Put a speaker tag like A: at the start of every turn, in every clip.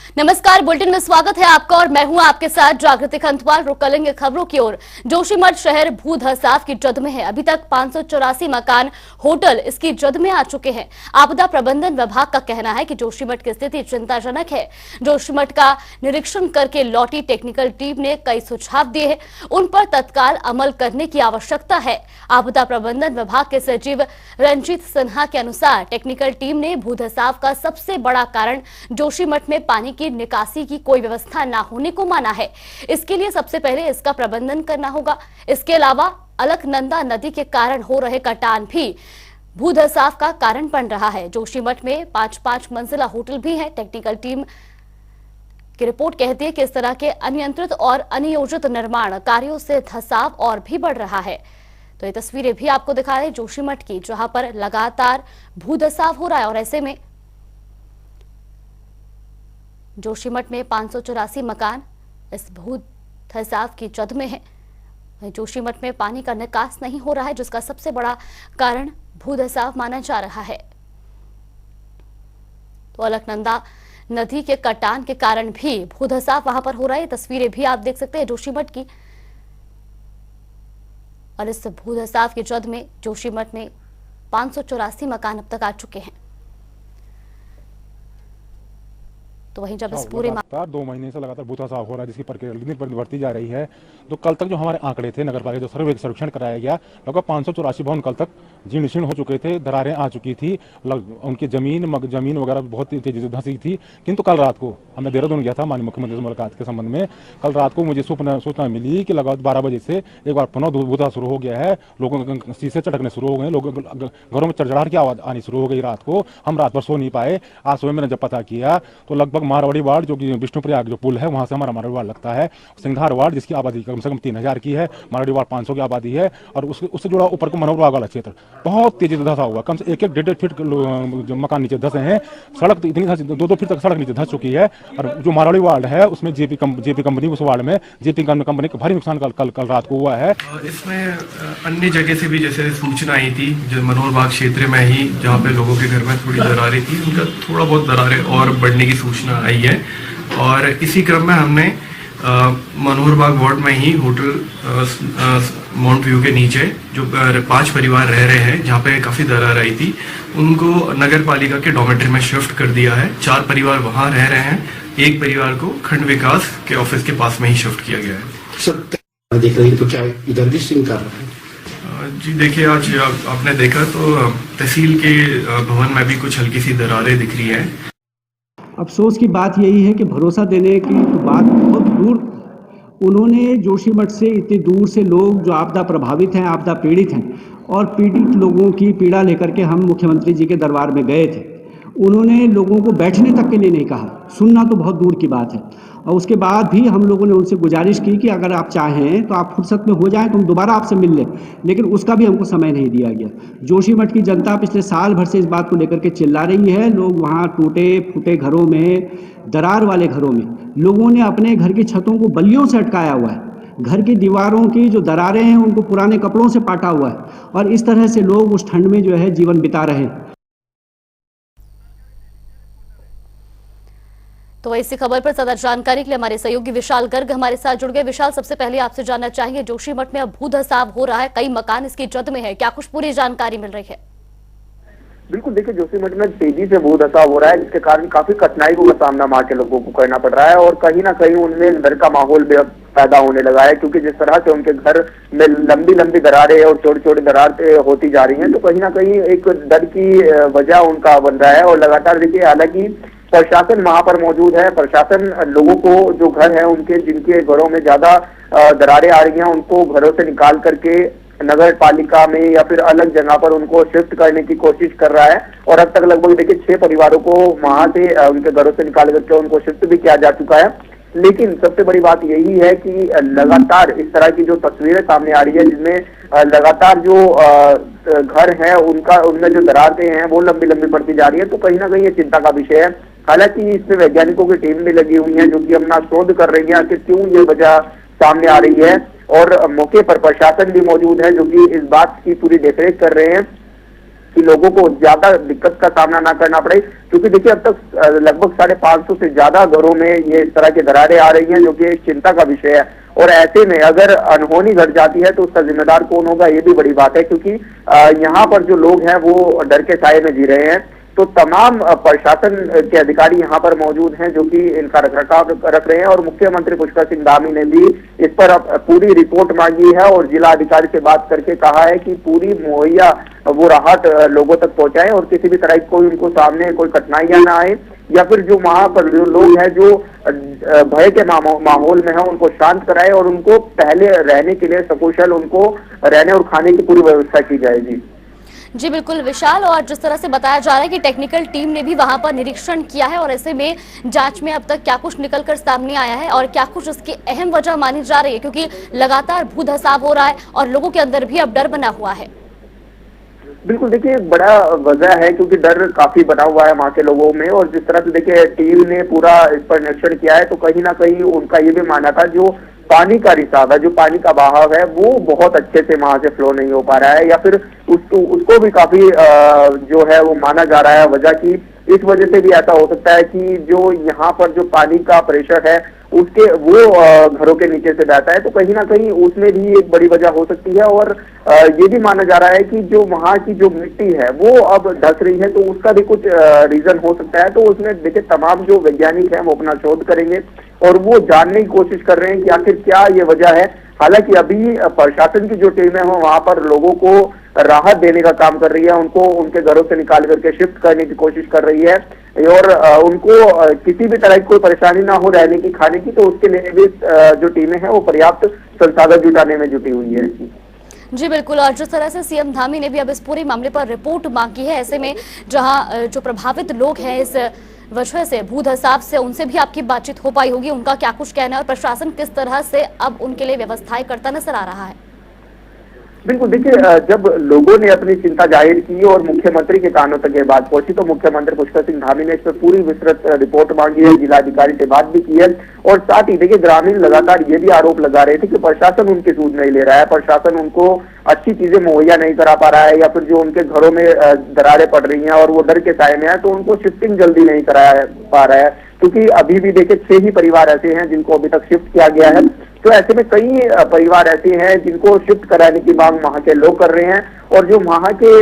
A: नमस्कार, बुलेटिन में स्वागत है आपका और मैं हूं आपके साथ जागृति खंतवाल। रुक करेंगे खबरों की ओर। जोशीमठ शहर भू धसाव की जद में है। अभी तक 584 मकान, होटल इसकी जद में आ चुके हैं। आपदा प्रबंधन विभाग का कहना है कि जोशीमठ की स्थिति चिंताजनक है। जोशीमठ का निरीक्षण करके लौटी टेक्निकल टीम ने कई सुझाव दिए हैं, उन पर तत्काल अमल करने की आवश्यकता है। आपदा प्रबंधन विभाग के सचिव रंजीत सिन्हा के अनुसार टेक्निकल टीम ने भू धसाव का सबसे बड़ा कारण जोशीमठ में पानी की निकासी की कोई व्यवस्था न होने को माना है। इसके लिए सबसे पहले इसका प्रबंधन करना होगा। इसके अलावा अलकनंदा नदी के कारण हो रहे कटान भी भू धसाव का कारण बन रहा है। जोशीमठ में 5-5 मंजिला होटल भी है। टेक्निकल टीम की रिपोर्ट कहती है कि इस तरह के अनियंत्रित और अनियोजित निर्माण कार्यों से धसाव और भी बढ़ रहा है। तो ये तस्वीरें भी आपको दिखा रहे जोशीमठ की, जहां पर लगातार भू धसाव हो रहा है और ऐसे में जोशीमठ में 584 मकान इस भू धसाव की जद में है। जोशीमठ में पानी का निकास नहीं हो रहा है, जिसका सबसे बड़ा कारण भू धसाव माना जा रहा है। तो अलकनंदा नदी के कटान के कारण भी भू धसाव वहां पर हो रहा है। तस्वीरें भी आप देख सकते हैं जोशीमठ की। और इस भू धसाव की जद में जोशीमठ में 584 मकान अब तक आ चुके हैं। तो वहीं जब इस पूरे
B: 2 महीने से लगातार भू धसाव हो रहा है, जिसकी प्रक्रिया बढ़ती जा रही है। तो कल तक जो हमारे आंकड़े थे, नगर पालिका जो सर्वेक्षण कराया गया, लगभग 584 भवन कल तक जीर्ण शीर्ण हो चुके थे, दरारें आ चुकी थी, उनकी जमीन वगैरह बहुत तेजी से धंसी थी। किंतु कल रात को हमने देहरादून गया था माननीय मुख्यमंत्री से मुलाकात के संबंध में। कल रात को मुझे सूचना मिली कि लगभग 12 बजे से एक बार पुनः भू धसाव शुरू हो गया है। लोगों के शीशे चटकने शुरू हो गए, लोगों घरों में चढ़चढ़ाहट की आवाज आनी शुरू हो गई। रात को हम रात भर सो नहीं पाए। आज सुबह मैंने जब पता किया तो लगभग मारवाड़ी वार्ड, जो कि विष्णुप्रयाग जो पुल है, वहां से हमारा मारवाड़ी वार्ड लगता है। सिंघार वार्ड, जिसकी आबादी कम से कम 3000 की है, मारवाड़ी वार्ड 500 की आबादी है। और उससे जुड़ा ऊपर को मनोहर बाग वाला क्षेत्र बहुत तेजी से धसा हुआ। कम से 1-1, 1.5 फीट जो मकान नीचे धसे हैं। सड़क इतनी 2-2 फीट तक सड़क नीचे धस चुकी है। और जो मारवाड़ी वार्ड है उसमें जेपी कंपनी, उस वार्ड में जेपी कंपनी का भारी नुकसान कल रात को हुआ है।
C: इसमें अन्य जगह से भी जैसे सूचना आई थी, जो मनोहर बाग क्षेत्र में ही, जहाँ पे लोगों के घर में थोड़ी दरारें थी, उनका थोड़ा बहुत दरारें और बढ़ने की सूचना आई है। और इसी क्रम में हमने मनोहर बाग वार्ड में ही होटल माउंट व्यू के नीचे जो 5 परिवार रह रहे हैं, जहाँ पे काफ़ी दरार आई थी, उनको नगर पालिका के डॉर्मेट्री में शिफ्ट कर दिया है। 4 परिवार वहाँ रह रहे हैं, एक परिवार को खंड विकास के ऑफिस के पास में ही शिफ्ट किया गया है।
D: सर देख रहे हैं तो क्या इधर भी स्विंग कर रहा है?
C: जी देखिए, आज आपने देखा तो तहसील के भवन में भी कुछ हल्की सी दरारें दिख रही हैं।
E: अफसोस की बात यही है कि भरोसा देने की तो बात बहुत दूर। उन्होंने जोशीमठ से इतनी दूर से लोग जो आपदा प्रभावित हैं, आपदा पीड़ित हैं, और पीड़ित लोगों की पीड़ा लेकर के हम मुख्यमंत्री जी के दरबार में गए थे। उन्होंने लोगों को बैठने तक के लिए नहीं कहा, सुनना तो बहुत दूर की बात है। और उसके बाद भी हम लोगों ने उनसे गुजारिश की कि अगर आप चाहें तो आप फुर्सत में हो जाएं तो हम दोबारा आपसे मिल लें, लेकिन उसका भी हमको समय नहीं दिया गया। जोशीमठ की जनता पिछले साल भर से इस बात को लेकर के चिल्ला रही है। लोग वहाँ टूटे फूटे घरों में, दरार वाले घरों में लोगों ने अपने घर की छतों को बल्लियों से अटकाया हुआ है। घर की दीवारों की जो दरारें हैं उनको पुराने कपड़ों से पाटा हुआ है, और इस तरह से लोग उस ठंड में जो है जीवन बिता रहे हैं।
A: तो इसी खबर पर ज्यादा जानकारी के लिए हमारे सहयोगी विशाल गर्ग हमारे साथ जुड़ गए। विशाल, सबसे पहले आपसे जानना चाहिए, जोशीमठ में अब भू धसाव हो रहा है, कई मकान इसकी जद में है, क्या कुछ पूरी जानकारी मिल रही है?
F: बिल्कुल, देखिए जोशीमठ में तेजी से भू धसाव हो रहा है, जिसके कारण काफी कठिनाइयों का सामना वहां के लोगों को करना पड़ रहा है। और कहीं ना कहीं उनमें डर का माहौल पैदा होने लगा है, क्योंकि जिस तरह से उनके घर में लंबी लंबी दरारें और छोटी छोटी दरारें होती जा रही हैं, तो कहीं ना कहीं एक डर की वजह उनका बन रहा है। और लगातार देखिए, हालांकि प्रशासन वहां पर मौजूद है। प्रशासन लोगों को जो घर है उनके, जिनके घरों में ज्यादा दरारें आ रही हैं, उनको घरों से निकाल करके नगर पालिका में या फिर अलग जगह पर उनको शिफ्ट करने की कोशिश कर रहा है। और अब तक लगभग देखिए 6 परिवारों को वहां से उनके घरों से निकाल करके उनको शिफ्ट भी किया जा चुका है। लेकिन सबसे बड़ी बात यही है कि लगातार इस तरह की जो तस्वीरें सामने आ रही है, जिसमें लगातार जो घर है उनमें जो दरारें हैं वो लंबी लंबी पड़ती जा रही है, तो कहीं ना कहीं ये चिंता का विषय है। हालांकि इसमें वैज्ञानिकों की टीम भी लगी हुई है, जो कि अपना शोध कर रही है कि क्यों ये वजह सामने आ रही है। और मौके पर प्रशासन भी मौजूद है, जो कि इस बात की पूरी देखरेख कर रहे हैं कि लोगों को ज्यादा दिक्कत का सामना ना करना पड़े, क्योंकि देखिए अब तक लगभग 550 से ज्यादा घरों में ये इस तरह की दरारें आ रही हैं, जो कि एक चिंता का विषय है। और ऐसे में अगर अनहोनी घट जाती है तो उसका जिम्मेदार कौन होगा, ये भी बड़ी बात है, क्योंकि यहाँ पर जो लोग हैं वो डर के साए में जी रहे हैं। तो तमाम प्रशासन के अधिकारी यहाँ पर मौजूद हैं जो कि इनका रखरखाव रख रहे हैं, और मुख्यमंत्री पुष्कर सिंह धामी ने भी इस पर पूरी रिपोर्ट मांगी है और जिला अधिकारी से बात करके कहा है कि पूरी मुहैया वो राहत लोगों तक पहुंचाएं और किसी भी तरह की कोई उनको सामने कोई कठिनाइयां ना आए, या फिर जो वहां पर जो लोग हैं जो भय के माहौल में है उनको शांत कराए और उनको पहले रहने के लिए सकुशल उनको रहने और खाने की पूरी व्यवस्था की जाएगी।
A: जी बिल्कुल विशाल, और जिस तरह से बताया जा रहा है कि टेक्निकल टीम ने भी वहां पर निरीक्षण किया है और ऐसे में जांच में अब तक क्या कुछ निकलकर सामने आया है और क्या कुछ इसकी अहम वजह मानी जा रही है, क्योंकि लगातार भूधसाव हो रहा है और लोगों के अंदर भी अब डर बना हुआ है।
F: बिल्कुल, देखिए बड़ा वजह है क्योंकि डर काफी बना हुआ है वहाँ के लोगों में, और जिस तरह से देखिए टीम ने पूरा इस पर निरीक्षण किया है तो कहीं ना कहीं उनका ये भी मानना था जो पानी का रिसाव है, जो पानी का बहाव है वो बहुत अच्छे से वहां से फ्लो नहीं हो पा रहा है, या फिर उसको भी काफी जो है वो माना जा रहा है वजह की इस वजह से भी ऐसा हो सकता है कि जो यहाँ पर जो पानी का प्रेशर है उसके वो घरों के नीचे से बहता है, तो कहीं ना कहीं उसमें भी एक बड़ी वजह हो सकती है। और ये भी माना जा रहा है कि जो वहाँ की जो मिट्टी है वो अब धस रही है, तो उसका भी कुछ रीजन हो सकता है। तो उसमें देखिए तमाम जो वैज्ञानिक हैं वो अपना शोध करेंगे और वो जानने की कोशिश कर रहे हैं कि आखिर क्या ये वजह है। हालांकि अभी प्रशासन की जो टीम है वो वहां पर लोगों को राहत देने का काम कर रही है, उनको उनके घरों से निकाल करके शिफ्ट करने की कोशिश कर रही है और उनको किसी भी तरह की कोई परेशानी ना हो रहने की, खाने की, तो उसके लिए भी जो टीमें हैं वो पर्याप्त संसाधन जुटाने में जुटी हुई है।
A: जी बिल्कुल, और जिस तरह से सीएम धामी ने भी अब इस पूरे मामले पर रिपोर्ट मांगी है, ऐसे में जहां जो प्रभावित लोग हैं इस वजह से भूधसाव से, उनसे भी आपकी बातचीत हो पाई होगी, उनका क्या कुछ कहना है और प्रशासन किस तरह से अब उनके लिए व्यवस्थाएं करता नजर आ रहा है।
F: बिल्कुल, देखिए जब लोगों ने अपनी चिंता जाहिर की और मुख्यमंत्री के कानों तक ये बात पहुंची तो मुख्यमंत्री पुष्कर सिंह धामी ने इस पर पूरी विस्तृत रिपोर्ट मांगी है, जिलाधिकारी से बात भी की है, और साथ ही देखिए ग्रामीण लगातार ये भी आरोप लगा रहे थे कि प्रशासन उनकी सूझ नहीं ले रहा है, प्रशासन उनको अच्छी चीजें मुहैया नहीं करा पा रहा है, या फिर जो उनके घरों में दरारें पड़ रही हैं और वो डर के साए में है तो उनको शिफ्टिंग जल्दी नहीं करा पा रहा है, क्योंकि अभी भी देखिए 6 ही परिवार ऐसे हैं जिनको अभी तक शिफ्ट किया गया है। तो ऐसे में कई परिवार ऐसे हैं जिनको शिफ्ट कराने की मांग वहां के लोग कर रहे हैं, और जो वहां के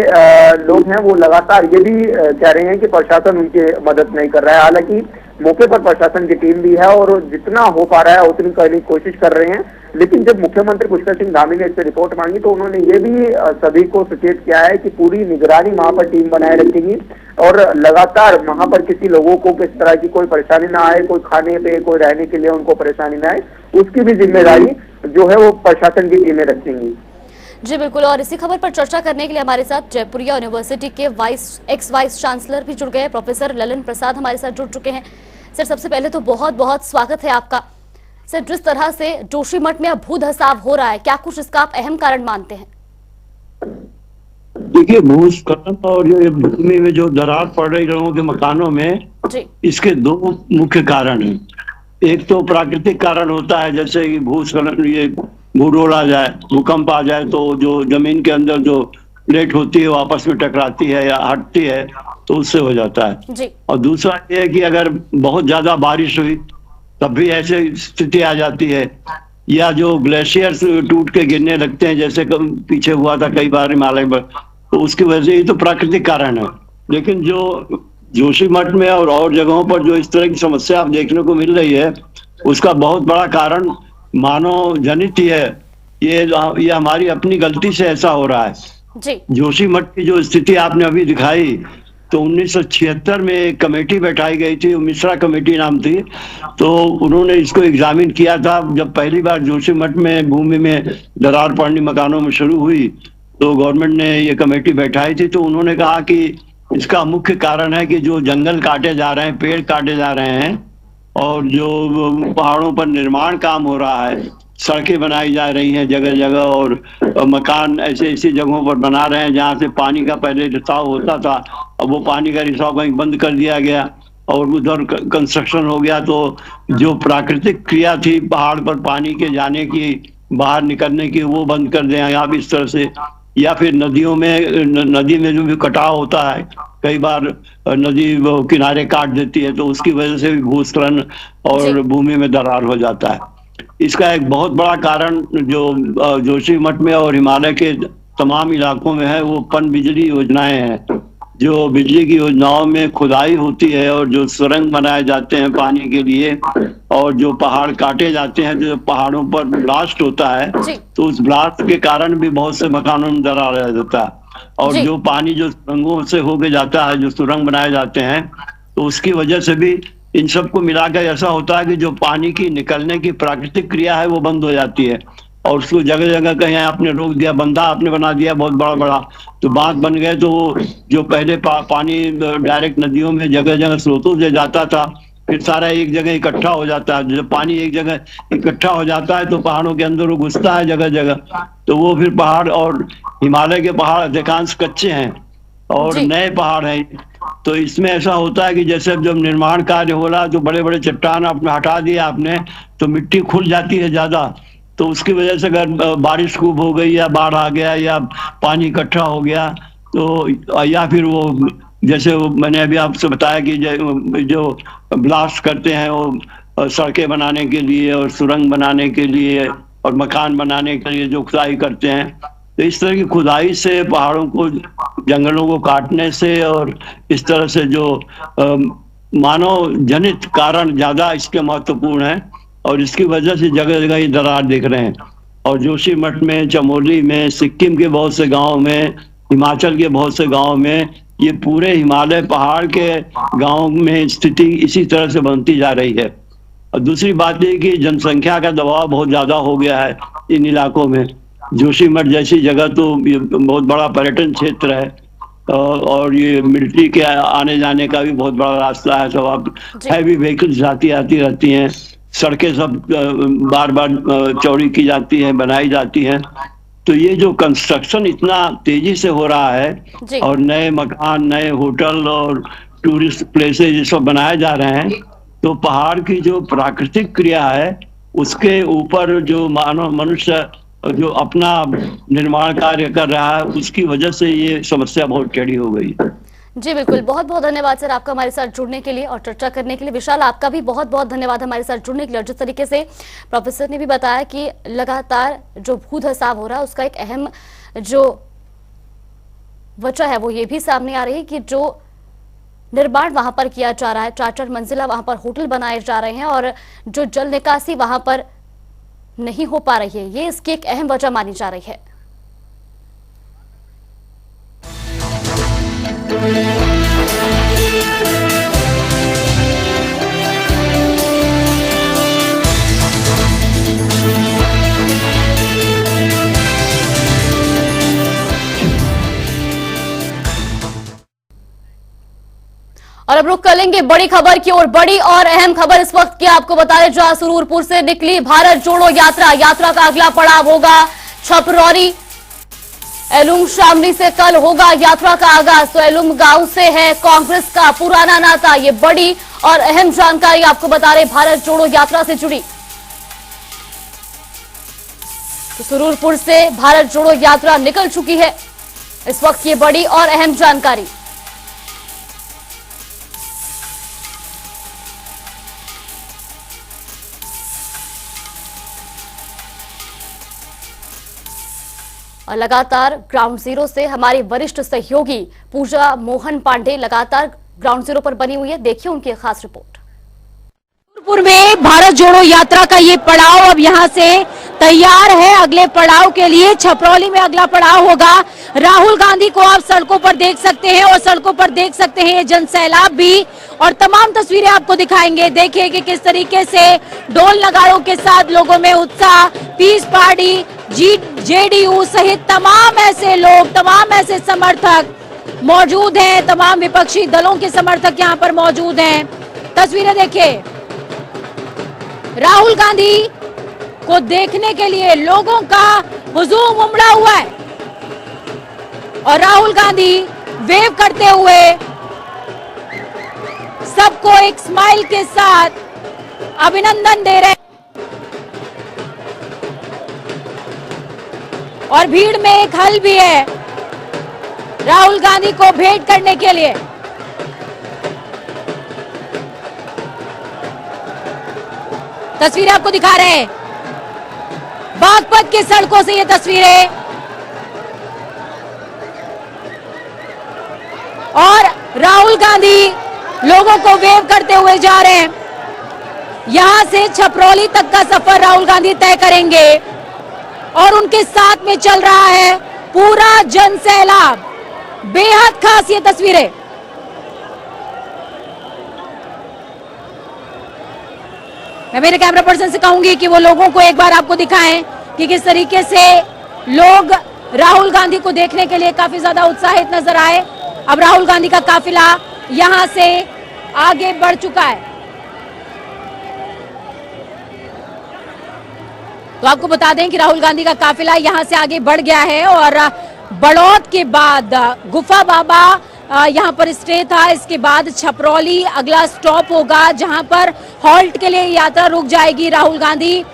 F: लोग हैं वो लगातार ये भी कह रहे हैं कि प्रशासन उनकी मदद नहीं कर रहा है। हालांकि मौके पर प्रशासन की टीम भी है और जितना हो पा रहा है उतनी करने की कोशिश कर रहे हैं, लेकिन जब मुख्यमंत्री पुष्कर सिंह धामी ने इस पर रिपोर्ट मांगी तो उन्होंने ये भी सभी को सचेत किया है कि पूरी निगरानी वहां पर टीम बनाए रखेगी और लगातार वहां पर किसी लोगों को किस तरह की कोई परेशानी ना आए, कोई खाने पे कोई रहने के लिए उनको परेशानी ना आए, उसकी भी जिम्मेदारी जो है वो प्रशासन की टीमें रखेंगी।
A: जी बिल्कुल, और इसी खबर पर चर्चा करने के लिए हमारे साथ जयपुरिया यूनिवर्सिटी के एक्स वाइस चांसलर भी जुड़ गए हैं, प्रोफेसर ललन प्रसाद हमारे साथ जुड़ चुके हैं। सर सबसे पहले तो बहुत बहुत स्वागत है आपका। सर जिस तरह से जोशीमठ में अब भूधसाव हो रहा है, क्या कुछ इसका आप अहम कारण मानते हैं?
G: देखिए भूस्खलन और ये भूमि में जो दरार पड़ रही लोगों के मकानों में
A: जी।
G: इसके 2 मुख्य कारण हैं। एक तो प्राकृतिक कारण होता है, जैसे कि भूस्खलन, ये भूडोल आ जाए, भूकंप आ जाए तो जो जमीन के अंदर जो प्लेट होती है वो आपस में टकराती है या हटती है तो उससे हो जाता है
A: जी।
G: और दूसरा ये है कि अगर बहुत ज्यादा बारिश हुई तब भी ऐसी स्थिति आ जाती है, या जो ग्लेशियर्स टूट के गिरने लगते हैं जैसे पीछे हुआ था कई बार हिमालय पर, तो उसकी वजह से ये तो प्राकृतिक कारण है। लेकिन जो जोशीमठ में और जगहों पर जो इस तरह की समस्या आप देखने को मिल रही है उसका बहुत बड़ा कारण मानव जनित ही है। ये हमारी अपनी गलती से ऐसा हो रहा है
A: जी।
G: जोशीमठ की जो स्थिति आपने अभी दिखाई तो 1976 में एक कमेटी बैठाई गई थी, मिश्रा कमेटी नाम थी, तो उन्होंने इसको एग्जामिन किया था। जब पहली बार जोशीमठ में भूमि में दरार पड़नी मकानों में शुरू हुई तो गवर्नमेंट ने ये कमेटी बैठाई थी, तो उन्होंने कहा कि इसका मुख्य कारण है कि जो जंगल काटे जा रहे हैं, पेड़ काटे जा रहे हैं और जो पहाड़ों पर निर्माण काम हो रहा है, सड़कें बनाई जा रही हैं जगह जगह और मकान ऐसी जगहों पर बना रहे हैं जहां से पानी का पहले रिसाव होता था, अब वो पानी का रिसाव कहीं बंद कर दिया गया और उधर कंस्ट्रक्शन हो गया। तो जो प्राकृतिक क्रिया थी पहाड़ पर पानी के जाने की, बाहर निकलने की, वो बंद कर दें आप इस तरह से। या फिर नदियों में नदी में जो भी कटाव होता है, कई बार नदी वो किनारे काट देती है, तो उसकी वजह से भी भूस्खलन और भूमि में दरार हो जाता है। इसका एक बहुत बड़ा कारण जो जोशीमठ में और हिमालय के तमाम इलाकों में है, वो पन बिजली योजनाएं हैं। जो बिजली की योजनाओं में खुदाई होती है और जो सुरंग बनाए जाते हैं पानी के लिए, और जो पहाड़ काटे जाते हैं, जो पहाड़ों पर ब्लास्ट होता है, तो उस ब्लास्ट के कारण भी बहुत से मकानों में दरार आ जाता है। और जो पानी जो सुरंगों से होके जाता है, जो सुरंग बनाए जाते हैं, तो उसकी वजह से भी इन सबको मिलाकर ऐसा होता है कि जो पानी की निकलने की प्राकृतिक क्रिया है वो बंद हो जाती है, और उसको जगह जगह कहीं आपने रोक दिया, बंधा आपने बना दिया बहुत बड़ा बड़ा, तो बांध बन गए, तो जो पहले पानी डायरेक्ट नदियों में जगह जगह स्रोतों से जाता था, फिर सारा एक जगह इकट्ठा हो जाता है। जब पानी एक जगह इकट्ठा हो जाता है तो पहाड़ों के अंदर वो घुसता है जगह जगह, तो वो फिर पहाड़, और हिमालय के पहाड़ अधिकांश कच्चे हैं और नए पहाड़ हैं, तो इसमें ऐसा होता है कि जैसे जब निर्माण कार्य हो रहा, तो बड़े बड़े चट्टान आपने हटा दिया आपने, तो मिट्टी खुल जाती है ज्यादा, तो उसकी वजह से अगर बारिश खूब हो गई या बाढ़ आ गया या पानी इकट्ठा हो गया, तो या फिर वो जैसे वो मैंने अभी आपसे बताया कि जो ब्लास्ट करते हैं वो सड़कें बनाने के लिए और सुरंग बनाने के लिए और मकान बनाने के लिए जो खुदाई करते हैं, तो इस तरह की खुदाई से, पहाड़ों को, जंगलों को काटने से, और इस तरह से जो मानव जनित कारण ज्यादा इसके महत्वपूर्ण है, और इसकी वजह से जगह जगह ये दरार दिख रहे हैं। और जोशीमठ में, चमोली में, सिक्किम के बहुत से गांव में, हिमाचल के बहुत से गांव में, ये पूरे हिमालय पहाड़ के गांव में स्थिति इसी तरह से बनती जा रही है। और दूसरी बात ये कि जनसंख्या का दबाव बहुत ज्यादा हो गया है इन इलाकों में। जोशीमठ जैसी जगह तो ये बहुत बड़ा पर्यटन क्षेत्र है, और ये मिलिट्री के आने जाने का भी बहुत बड़ा रास्ता है। सब आप हैवी व्हीकल्स आती रहती हैं, सड़कें सब बार बार चौड़ी की जाती हैं, बनाई जाती हैं, तो ये जो कंस्ट्रक्शन इतना तेजी से हो रहा है और नए मकान, नए होटल और टूरिस्ट प्लेसेस ये सब बनाए जा रहे हैं, तो पहाड़ की जो प्राकृतिक क्रिया है उसके ऊपर जो मानव मनुष्य जो अपना निर्माण कार्य कर रहा है, उसकी वजह से ये समस्या बहुत टेढ़ी हो गई है।
A: जी बिल्कुल, बहुत बहुत धन्यवाद सर आपका हमारे साथ जुड़ने के लिए और चर्चा करने के लिए। विशाल, आपका भी बहुत बहुत धन्यवाद हमारे साथ जुड़ने के लिए। और जिस तरीके से प्रोफेसर ने भी बताया कि लगातार जो भू धसाव हो रहा है उसका एक अहम जो वजह है वो ये भी सामने आ रही है कि जो निर्माण वहां पर किया जा रहा है, 4-4 मंजिला वहां पर होटल बनाए जा रहे हैं और जो जल निकासी वहां पर नहीं हो पा रही है, ये इसकी एक अहम वजह मानी जा रही है। और अब रुख कर लेंगे बड़ी खबर की ओर। बड़ी और अहम खबर इस वक्त की आपको बता दें, जहां सुरूरपुर से निकली भारत जोड़ो यात्रा का अगला पड़ाव होगा छपरौरी। एलुम शामली से कल होगा यात्रा का आगाज। तो एलुम गांव से है कांग्रेस का पुराना नाता। ये बड़ी और अहम जानकारी आपको बता रहे भारत जोड़ो यात्रा से जुड़ी। तो सुरूरपुर से भारत जोड़ो यात्रा निकल चुकी है इस वक्त, ये बड़ी और अहम जानकारी। और लगातार ग्राउंड जीरो से हमारी वरिष्ठ सहयोगी पूजा मोहन पांडे लगातार ग्राउंड जीरो पर बनी हुई है। देखिए उनकी खास रिपोर्ट।
H: सुरूरपुर में भारत जोड़ो यात्रा का ये पड़ाव अब यहाँ से तैयार है अगले पड़ाव के लिए। छपरौली में अगला पड़ाव होगा। राहुल गांधी को आप सड़कों पर देख सकते हैं और सड़कों पर देख सकते हैं ये जन सैलाब भी, और तमाम तस्वीरें आपको दिखाएंगे। देखिए कि किस तरीके से ढोल नगाड़ों के साथ लोगों में उत्साह। पीस पार्टी, जेडीयू सहित तमाम ऐसे लोग, तमाम ऐसे समर्थक मौजूद हैं, तमाम विपक्षी दलों के समर्थक यहाँ पर मौजूद हैं। तस्वीरें देखिए, राहुल गांधी को देखने के लिए लोगों का हुजूम उमड़ा हुआ है और राहुल गांधी वेव करते हुए सबको एक स्माइल के साथ अभिनंदन दे रहे हैं। और भीड़ में एक हल भी है राहुल गांधी को भेंट करने के लिए। तस्वीरें आपको दिखा रहे हैं बागपत की सड़कों से, ये तस्वीरें, और राहुल गांधी लोगों को वेव करते हुए जा रहे हैं। यहां से छपरौली तक का सफर राहुल गांधी तय करेंगे और उनके साथ में चल रहा है पूरा जन सैलाब। बेहद खास ये तस्वीरें। मैं मेरे कैमरा पर्सन से कहूंगी कि वो लोगों को एक बार आपको दिखाएं कि किस तरीके से लोग राहुल गांधी को देखने के लिए काफी ज्यादा उत्साहित नजर आए। अब राहुल गांधी का काफिला यहां से आगे बढ़ चुका है। तो आपको बता दें कि राहुल गांधी का काफिला यहां से आगे बढ़ गया है और बड़ौत के बाद गुफा बाबा यहां पर स्टे था। इसके बाद छपरौली अगला स्टॉप होगा जहां पर हॉल्ट के लिए यात्रा रुक जाएगी। राहुल गांधी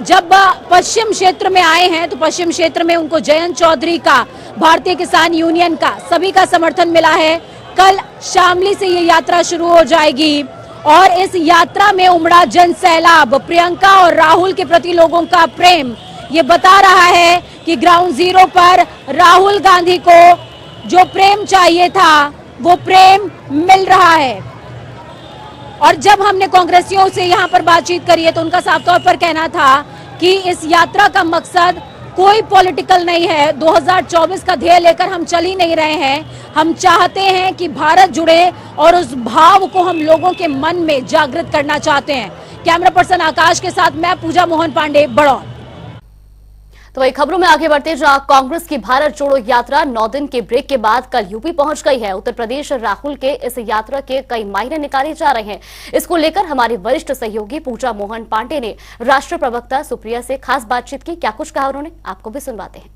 H: जब पश्चिम क्षेत्र में आए हैं तो पश्चिम क्षेत्र में उनको जयंत चौधरी का, भारतीय किसान यूनियन का, सभी का समर्थन मिला है। कल शामली से ये यात्रा शुरू हो जाएगी और इस यात्रा में उमड़ा जन सैलाब प्रियंका और राहुल के प्रति लोगों का प्रेम ये बता रहा है कि ग्राउंड जीरो पर राहुल गांधी को जो प्रेम चाहिए था वो प्रेम मिल रहा है। और जब हमने कांग्रेसियों से यहाँ पर बातचीत करी है तो उनका साफ तौर पर कहना था कि इस यात्रा का मकसद कोई पॉलिटिकल नहीं है। 2024 का ध्येय लेकर हम चल ही नहीं रहे हैं। हम चाहते हैं कि भारत जुड़े और उस भाव को हम लोगों के मन में जागृत करना चाहते हैं। कैमरा पर्सन आकाश के साथ मैं पूजा मोहन पांडे, बड़ौत।
A: तो वही खबरों में आगे बढ़ते जहां कांग्रेस की भारत जोड़ो यात्रा 9 दिन के ब्रेक के बाद कल यूपी पहुंच गई है। उत्तर प्रदेश राहुल के इस यात्रा के कई मायने निकाले जा रहे हैं। इसको लेकर हमारी वरिष्ठ सहयोगी पूजा मोहन पांडे ने राष्ट्रीय प्रवक्ता सुप्रिया से खास बातचीत की। क्या कुछ कहा उन्होंने, आपको भी सुनवाते हैं।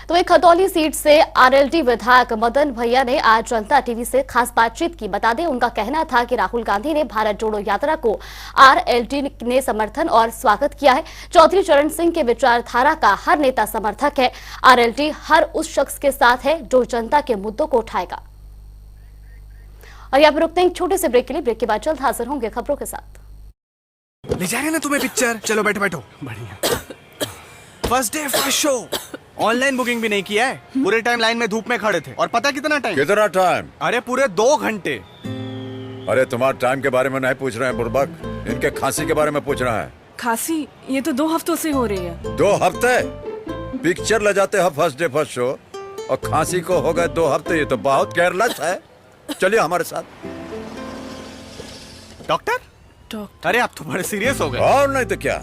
A: तो एक खतौली सीट से आरएलडी विधायक मदन भैया ने आज जनता टीवी से खास बातचीत की। बता दें, उनका कहना था कि राहुल गांधी ने भारत जोड़ो यात्रा को आरएलडी ने समर्थन और स्वागत किया है। चौधरी चरण सिंह के विचारधारा का हर नेता समर्थक है। आरएलडी हर उस शख्स के साथ है जो जनता के मुद्दों को उठाएगा। और यहाँ पर रुकते हैं एक छोटे से ब्रेक के लिए। ब्रेक के बाद जल्द हाजिर होंगे खबरों के साथ।
I: ले जा रहे हैं ना तुम्हें पिक्चर, चलो बैठो बैठो। बढ़िया। First day first show, online booking भी नहीं किया है। पूरे टाइम लाइन में धूप में खड़े थे और पता कितना टाइम? अरे पूरे 2 घंटे।
J: अरे तुम्हारे टाइम के बारे में नहीं पूछ रहे हैं बुर्बक, इनके खांसी के बारे में पूछ रहा है।
K: खांसी ये तो 2 हफ्तों से हो रही है।
J: 2 हफ्ते? पिक्चर ले जाते हैं फर्स्ट डे फर्स्ट शो और खांसी को हो गए 2 हफ्ते, ये तो बहुत केयरलेस है। चलिए हमारे साथ।
I: डॉक्टर? अरे आप तो बड़े सीरियस हो गए।
J: और नहीं तो क्या,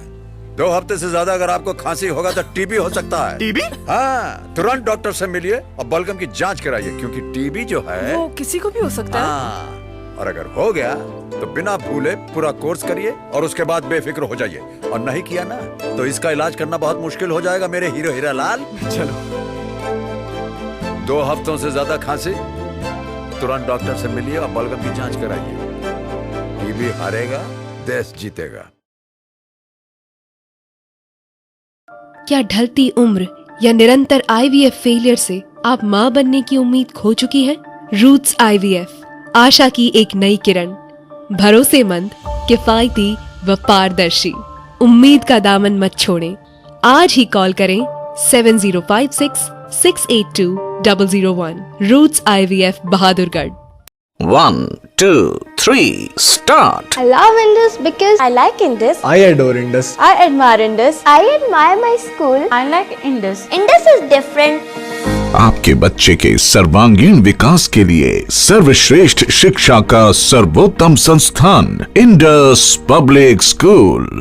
J: 2 हफ्ते से ज्यादा अगर आपको खांसी होगा तो टीबी हो सकता है।
I: टीबी?
J: हाँ, तुरंत डॉक्टर से मिलिए और बलगम की जांच कराइए, क्योंकि टीबी जो है
K: वो किसी को भी हो सकता
J: है। और अगर हो गया तो बिना भूले पूरा कोर्स करिए और उसके बाद बेफिक्र हो जाइए। और नहीं किया ना तो इसका इलाज करना बहुत मुश्किल हो जाएगा मेरे हीरो हीरा लाल।
I: चलो।
J: 2 हफ्तों से ज्यादा खांसी, तुरंत डॉक्टर से मिलिए और बलगम की जांच कराइए। टीबी हारेगा, देश जीतेगा।
L: क्या ढलती उम्र या निरंतर आईवीएफ फेलियर से आप मां बनने की उम्मीद खो चुकी हैं? रूट्स आईवीएफ, आशा की एक नई किरण, भरोसेमंद, किफायती व पारदर्शी। उम्मीद का दामन मत छोड़ें। आज ही कॉल करें 7056-682-001। Roots IVF, Bahadurgarh.
M: 1, 2, 3, start.
N: I love Indus because I like Indus.
O: I adore Indus.
N: I admire Indus. I admire my school. I like Indus. Indus is different.
M: आपके बच्चे के सर्वांगीण विकास के लिए सर्वश्रेष्ठ शिक्षा का सर्वोत्तम संस्थान इंडस पब्लिक स्कूल।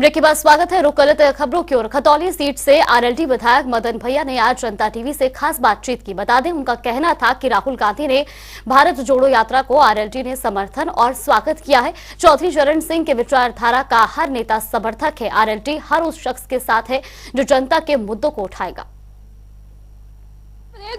A: ब्रेक के बाद स्वागत है। रुक करते हैं खबरों की ओर। खतौली सीट से आरएलडी विधायक मदन भैया ने आज जनता टीवी से खास बातचीत की। बता दें, उनका कहना था कि राहुल गांधी ने भारत जोड़ो यात्रा को आरएलडी ने समर्थन और स्वागत किया है। चौधरी चरण सिंह के विचारधारा का हर नेता समर्थक है। आरएलडी हर उस शख्स के साथ है जो जनता के मुद्दों को उठाएगा।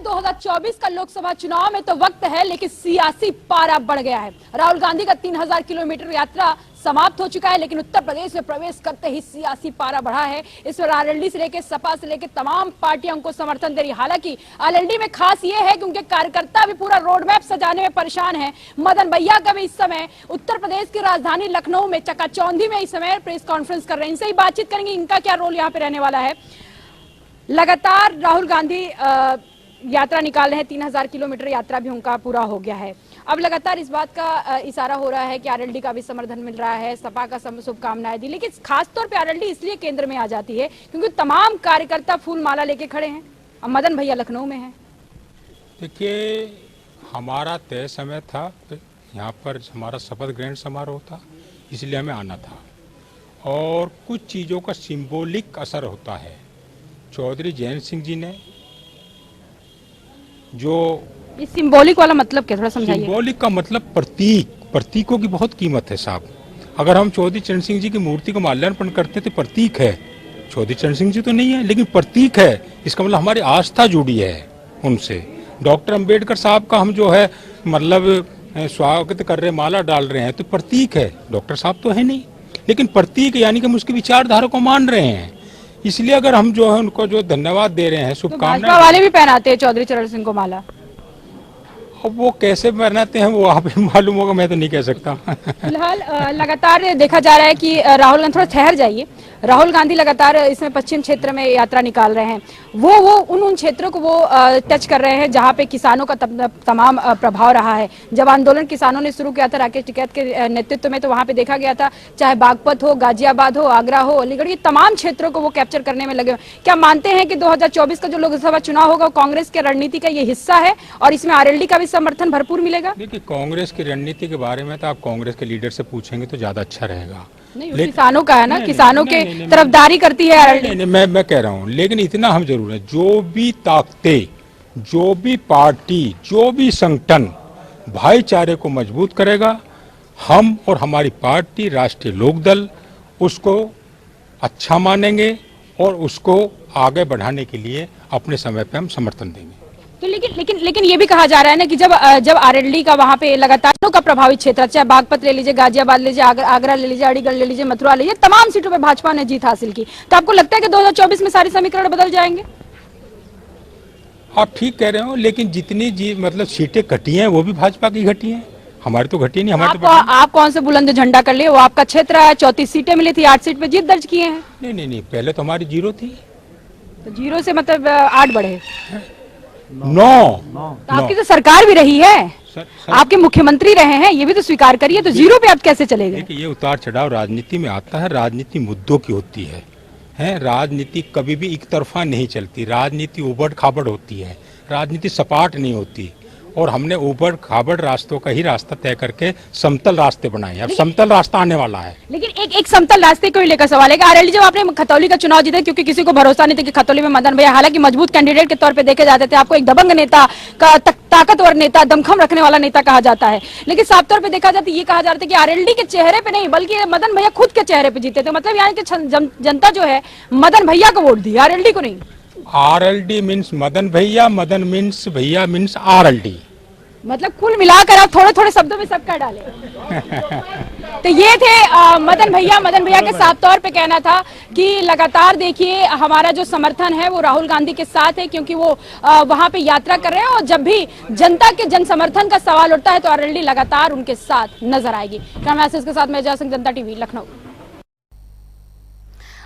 H: 2024 का लोकसभा चुनाव में तो वक्त है, लेकिन सियासी पारा बढ़ गया है। राहुल गांधी का 3000 किलोमीटर यात्रा समाप्त हो चुका है, लेकिन उत्तर प्रदेश में प्रवेश करते ही सियासी पारा बढ़ा है। इस पर आरएलडी से लेकर सपा से लेकर तमाम पार्टियां उनको समर्थन दे रही। हालांकि आरएलडी में खास ये है कि उनके कार्यकर्ता भी पूरा रोड मैप सजाने में परेशान हैं। मदन भैया का भी इस समय उत्तर प्रदेश की राजधानी लखनऊ में चकाचौंधी में इस समय प्रेस कॉन्फ्रेंस कर रहे हैं। इनसे ही बातचीत करेंगे, इनका क्या रोल यहाँ पे रहने वाला है। लगातार राहुल गांधी यात्रा निकाल रहे हैं, 3000 किलोमीटर यात्रा भी उनका पूरा हो गया है। अब लगातार इस बात का इशारा हो रहा है कि आरएलडी का भी समर्थन मिल रहा है, सपा का शुभकामनाएं दी, लेकिन खासतौर पे आरएलडी इसलिए केंद्र में आ जाती है क्योंकि तमाम कार्यकर्ता फूल माला लेके खड़े हैं। अब मदन भैया लखनऊ में हैं।
O: देखिए, हमारा तय समय था, यहाँ पर हमारा शपथ ग्रहण समारोह था, इसलिए हमें आना था और कुछ चीज़ों का सिंबॉलिक असर होता है। चौधरी जयंत सिंह जी ने जो
H: इस सिंबॉलिक वाला मतलब क्या, थोड़ा समझाइए।
O: सिंबॉलिक का मतलब प्रतीकों की बहुत कीमत है साहब। अगर हम चौधरी चरण सिंह जी की मूर्ति को माल्यार्पण करते थे, प्रतीक है। चौधरी चरण सिंह जी तो नहीं है, लेकिन प्रतीक है। इसका मतलब हमारी आस्था जुड़ी है उनसे। डॉक्टर अंबेडकर साहब का हम जो है मतलब स्वागत कर रहे, माला डाल रहे हैं, तो प्रतीक है। डॉक्टर साहब तो है नहीं, लेकिन प्रतीक यानी कि हम उसकी विचारधारा को मान रहे हैं। इसलिए अगर हम जो है उनको जो धन्यवाद दे रहे हैं, शुभकामनाएं।
H: भाजपा वाले भी पहनाते हैं चौधरी चरण सिंह को माला।
O: अब वो कैसे पहनाते हैं वो आप मालूम होगा, मैं तो नहीं कह सकता।
H: फिलहाल लगातार देखा जा रहा है कि राहुल गांधी, थोड़ा ठहर जाइए, राहुल गांधी लगातार इसमें पश्चिम क्षेत्र में यात्रा निकाल रहे हैं। वो उन क्षेत्रों को वो टच कर रहे हैं जहां पे किसानों का तमाम प्रभाव रहा है। जब आंदोलन किसानों ने शुरू किया था राकेश टिकैत के नेतृत्व में, तो वहां पे देखा गया था, चाहे बागपत हो, गाजियाबाद हो, आगरा हो, अलीगढ़, ये तमाम क्षेत्रों को वो कैप्चर करने में लगे। क्या मानते हैं कि 2024 का जो लोकसभा चुनाव होगा कांग्रेस की रणनीति का ये हिस्सा है और इसमें आरएलडी का भी समर्थन भरपूर मिलेगा?
O: देखिए, कांग्रेस की रणनीति के बारे में तो आप कांग्रेस के लीडर से पूछेंगे तो ज्यादा अच्छा रहेगा।
H: नहीं, किसानों का है ना, किसानों के तरफदारी करती है आरएलडी।
O: नहीं, मैं कह रहा हूँ, लेकिन इतना हम जरूर है, जो भी ताकतें, जो भी पार्टी, जो भी संगठन भाईचारे को मजबूत करेगा, हम और हमारी पार्टी राष्ट्रीय लोकदल उसको अच्छा मानेंगे और उसको आगे बढ़ाने के लिए अपने समय पे हम समर्थन देंगे।
H: तो लेकिन ये भी कहा जा रहा है ना कि जब आरएलडी का वहां पे लगातार का प्रभावित क्षेत्र, चाहे बागपत ले लीजिए, गाजियाबाद ले लीजिए, आगरा ले लीजिए, अलीगढ़ ले लीजिए, मथुरा ले लीजिए, तमाम सीटों पे भाजपा ने जीत हासिल की, तो आपको लगता है कि 2024 में सारे समीकरण बदल जाएंगे?
O: आप ठीक कह रहे हो, लेकिन जितनी मतलब सीटें घटी हैं वो भी भाजपा की घटी हैं, हमारी तो घटी नहीं। हमारे
H: आप कौन से बुलंद झंडा कर लिए? वो आपका क्षेत्र है, 34 सीटें मिली थी, 8 सीट पे जीत दर्ज किए हैं।
O: नहीं, पहले तो हमारी 0 थी,
H: तो 0 से मतलब 8 बढ़े,
O: 9।
H: तो आपकी तो सरकार भी रही है, आपके मुख्यमंत्री रहे हैं, ये भी तो स्वीकार करिए। तो 0 पे आप कैसे चले गए?
O: देखिए, ये उतार चढ़ाव राजनीति में आता है, राजनीति मुद्दों की होती है। राजनीति कभी भी एक तरफा नहीं चलती, राजनीति उबड़ खाबड़ होती है, राजनीति सपाट नहीं होती। और हमने उबड़ खाबड़ रास्तों का ही रास्ता तय करके समतल रास्ते बनाए। अब समतल रास्ता आने वाला है।
H: लेकिन एक समतल रास्ते को ही लेकर सवाल है कि आरएलडी जब आपने खतौली का चुनाव जीता, क्योंकि किसी को भरोसा नहीं था कि खतौली में मदन भैया, हालांकि मजबूत कैंडिडेट के तौर पे देखे जाते थे, आपको एक दबंग नेता का, ताकतवर नेता, दमखम रखने वाला नेता कहा जाता है, लेकिन साफ तौर पर देखा जाता है, ये कहा जाता है कि आरएलडी के चेहरे पे नहीं बल्कि मदन भैया खुद के चेहरे पे जीते थे। मतलब यानी कि जनता जो है मदन भैया को वोट दी, आरएलडी को नहीं।
O: आरएलडी मीन्स मदन भैया, मदन मीन्स भैया मीन्स आरएलडी।
H: मतलब कुल मिलाकर आप थोड़े थोड़े शब्दों में सब कह डाले। तो ये थे मदन भैया के साफ तौर पे कहना था कि लगातार देखिए हमारा जो समर्थन है वो राहुल गांधी के साथ है, क्योंकि वो वहां पे यात्रा कर रहे हैं और जब भी जनता के जन समर्थन का सवाल उठता है तो आरएलडी लगातार उनके साथ नजर आएगी। कैमरा के साथ मैं जय सिंह, जनता टीवी, लखनऊ।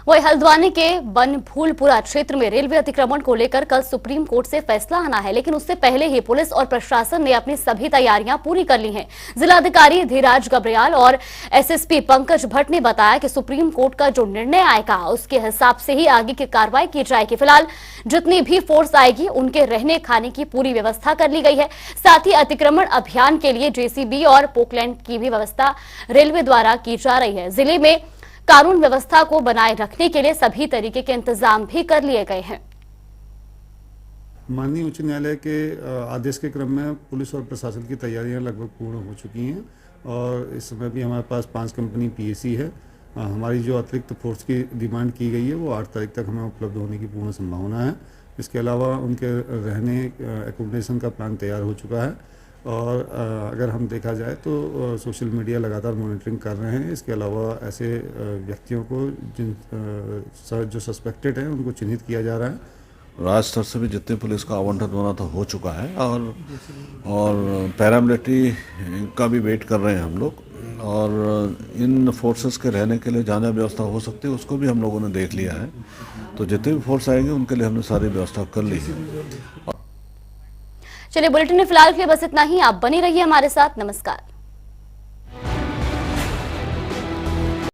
A: वही हल्द्वानी के बनभूलपुरा क्षेत्र में रेलवे अतिक्रमण को लेकर कल सुप्रीम कोर्ट से फैसला आना है, लेकिन उससे पहले ही पुलिस और प्रशासन ने अपनी सभी तैयारियां पूरी कर ली हैं। जिलाधिकारी धीराज गब्रियाल और एसएसपी पंकज भट्ट ने बताया कि सुप्रीम कोर्ट का जो निर्णय आएगा उसके हिसाब से ही आगे की कार्रवाई की जाएगी। फिलहाल जितनी भी फोर्स आएगी उनके रहने खाने की पूरी व्यवस्था कर ली गई है। साथ ही अतिक्रमण अभियान के लिए जेसीबी और पोकलैंड की भी व्यवस्था रेलवे द्वारा की जा रही है। जिले में कानून व्यवस्था को बनाए रखने के लिए सभी तरीके के इंतजाम भी कर लिए गए हैं।
P: माननीय उच्च न्यायालय के आदेश के क्रम में पुलिस और प्रशासन की तैयारियां लगभग पूर्ण हो चुकी हैं और इस समय भी हमारे पास 5 कंपनी पीएसी है। हमारी जो अतिरिक्त फोर्स की डिमांड की गई है वो 8 तारीख तक हमें उपलब्ध होने की पूर्ण संभावना है। इसके अलावा उनके रहने एकोमोडेशन का प्लान तैयार हो चुका है और अगर हम देखा जाए तो सोशल मीडिया लगातार मॉनिटरिंग कर रहे हैं। इसके अलावा ऐसे व्यक्तियों को जो सस्पेक्टेड हैं उनको चिन्हित किया जा रहा है।
Q: राज्य स्तर से भी जितने पुलिस का आवंटन होना था हो चुका है और पैरामिलिट्री का भी वेट कर रहे हैं हम लोग और इन फोर्सेस के रहने के लिए जहाँ व्यवस्था हो सकती है उसको भी हम लोगों ने देख लिया है। तो जितने भी फोर्स आएंगे उनके लिए हमने सारी व्यवस्था कर ली है।
A: चलिए बुलेटिन में फिलहाल के लिए बस इतना ही। आप बने रहिए हमारे साथ। नमस्कार।